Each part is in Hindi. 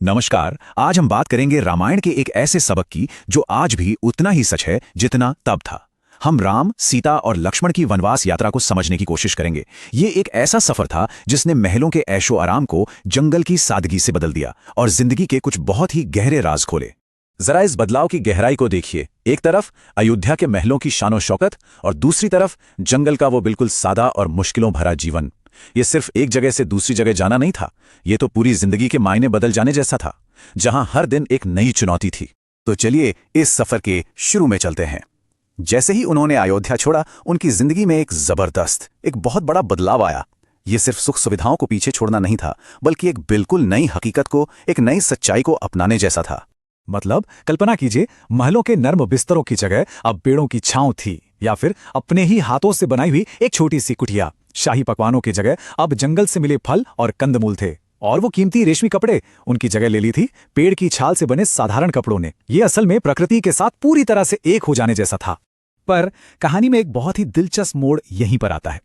नमस्कार। आज हम बात करेंगे रामायण के एक ऐसे सबक की जो आज भी उतना ही सच है जितना तब था। हम राम, सीता और लक्ष्मण की वनवास यात्रा को समझने की कोशिश करेंगे। ये एक ऐसा सफर था जिसने महलों के ऐशो आराम को जंगल की सादगी से बदल दिया और जिंदगी के कुछ बहुत ही गहरे राज खोले। जरा इस बदलाव की गहराई को देखिए। एक तरफ अयोध्या के महलों की शानो शौकत और दूसरी तरफ जंगल का वो बिल्कुल सादा और मुश्किलों भरा जीवन। ये सिर्फ एक जगह से दूसरी जगह जाना नहीं था, ये तो पूरी जिंदगी के मायने बदल जाने जैसा था, जहां हर दिन एक नई चुनौती थी। तो चलिए इस सफर के शुरू में चलते हैं। जैसे ही उन्होंने अयोध्या छोड़ा, उनकी जिंदगी में एक बहुत बड़ा बदलाव आया। ये सिर्फ सुख सुविधाओं को पीछे छोड़ना नहीं था, बल्कि एक बिल्कुल नई हकीकत को, एक नई सच्चाई को अपनाने जैसा था। मतलब कल्पना कीजिए, महलों के नर्म बिस्तरों की जगह अब पेड़ों की छांव थी, या फिर अपने ही हाथों से बनाई हुई एक छोटी सी कुटिया। शाही पकवानों की जगह अब जंगल से मिले फल और कंदमूल थे, और वो कीमती रेशमी कपड़े उनकी जगह ले ली थी पेड़ की छाल से बने साधारण कपड़ों ने। ये असल में प्रकृति के साथ पूरी तरह से एक हो जाने जैसा था। पर कहानी में एक बहुत ही दिलचस्प मोड़ यहीं पर आता है।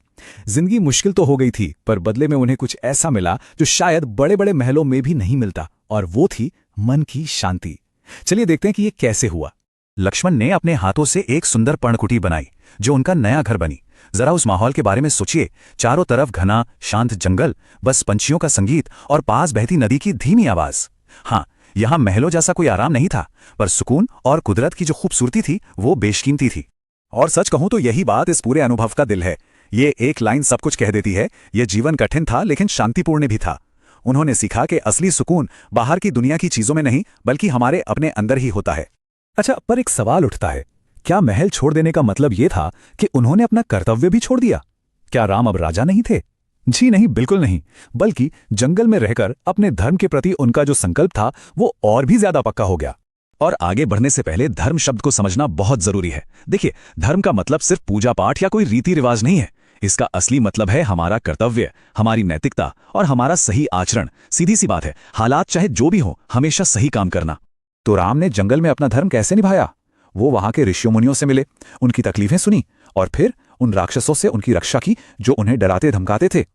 जिंदगी मुश्किल तो हो गई थी, पर बदले में उन्हें कुछ ऐसा मिला जो शायद बड़े बड़े महलों में भी नहीं मिलता, और वो थी मन की शांति। चलिए देखते हैं कि ये कैसे हुआ। लक्ष्मण ने अपने हाथों से एक सुंदर पर्णकुटी बनाई जो उनका नया घर बनी। जरा उस माहौल के बारे में सोचिए। चारों तरफ घना शांत जंगल, बस पंछियों का संगीत और पास बहती नदी की धीमी आवाज। हाँ, यहाँ महलों जैसा कोई आराम नहीं था, पर सुकून और कुदरत की जो खूबसूरती थी वो बेशकीमती थी। और सच कहूं तो यही बात इस पूरे अनुभव का दिल है। ये एक लाइन सब कुछ कह देती है। ये जीवन कठिन था लेकिन शांतिपूर्ण भी था। उन्होंने सीखा कि असली सुकून बाहर की दुनिया की चीजों में नहीं, बल्कि हमारे अपने अंदर ही होता है। अच्छा, पर एक सवाल उठता है, क्या महल छोड़ देने का मतलब ये था कि उन्होंने अपना कर्तव्य भी छोड़ दिया? क्या राम अब राजा नहीं थे? जी नहीं, बिल्कुल नहीं। बल्कि जंगल में रहकर अपने धर्म के प्रति उनका जो संकल्प था वो और भी ज्यादा पक्का हो गया। और आगे बढ़ने से पहले धर्म शब्द को समझना बहुत जरूरी है। देखिए, धर्म का मतलब सिर्फ पूजा पाठ या कोई रीति रिवाज नहीं है। इसका असली मतलब है हमारा कर्तव्य, हमारी नैतिकता और हमारा सही आचरण। सीधी सी बात है, हालात चाहे जो भी हो, हमेशा सही काम करना। तो राम ने जंगल में अपना धर्म कैसे निभाया? वो वहां के ऋषियों मुनियों से मिले, उनकी तकलीफें सुनी और फिर उन राक्षसों से उनकी रक्षा की जो उन्हें डराते धमकाते थे।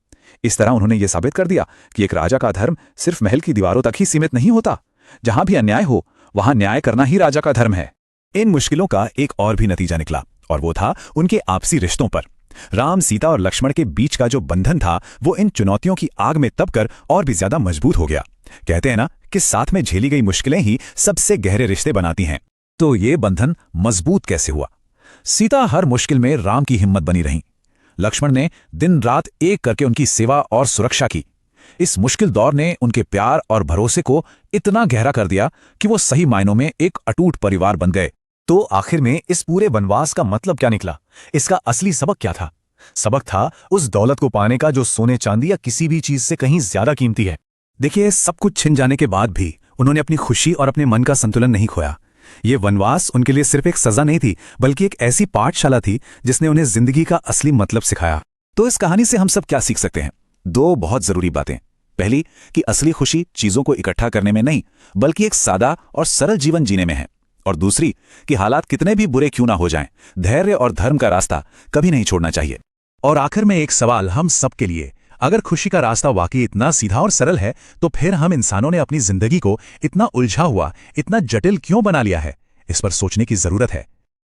इस तरह उन्होंने ये साबित कर दिया कि एक राजा का धर्म सिर्फ महल की दीवारों तक ही सीमित नहीं होता। जहां भी अन्याय हो, वहां न्याय करना ही राजा का धर्म है। इन मुश्किलों का एक और भी नतीजा निकला, और वो था उनके आपसी रिश्तों पर। राम, सीता और लक्ष्मण के बीच का जो बंधन था वो इन चुनौतियों की आग में तपकर और भी ज्यादा मजबूत हो गया। कहते हैं ना कि साथ में झेली गई मुश्किलें ही सबसे गहरे रिश्ते बनाती हैं। तो ये बंधन मजबूत कैसे हुआ? सीता हर मुश्किल में राम की हिम्मत बनी रहीं। लक्ष्मण ने दिन रात एक करके उनकी सेवा और सुरक्षा की। इस मुश्किल दौर ने उनके प्यार और भरोसे को इतना गहरा कर दिया कि वो सही मायनों में एक अटूट परिवार बन गए। तो आखिर में इस पूरे वनवास का मतलब क्या निकला? इसका असली सबक क्या था? सबक था उस दौलत को पाने का जो सोने चांदी या किसी भी चीज से कहीं ज्यादा कीमती है। देखिए, सब कुछ छिन जाने के बाद भी उन्होंने अपनी खुशी और अपने मन का संतुलन नहीं खोया। ये वनवास उनके लिए सिर्फ एक सजा नहीं थी, बल्कि एक ऐसी पाठशाला थी जिसने उन्हें जिंदगी का असली मतलब सिखाया। तो इस कहानी से हम सब क्या सीख सकते हैं? दो बहुत जरूरी बातें। पहली कि असली खुशी चीजों को इकट्ठा करने में नहीं, बल्कि एक सादा और सरल जीवन जीने में है। और दूसरी कि हालात कितने भी बुरे क्यों ना हो जाएं, धैर्य और धर्म का रास्ता कभी नहीं छोड़ना चाहिए। और आखिर में एक सवाल हम सबके लिए, अगर खुशी का रास्ता वाकई इतना सीधा और सरल है, तो फिर हम इंसानों ने अपनी जिंदगी को इतना उलझा हुआ, इतना जटिल क्यों बना लिया है? इस पर सोचने की जरूरत है।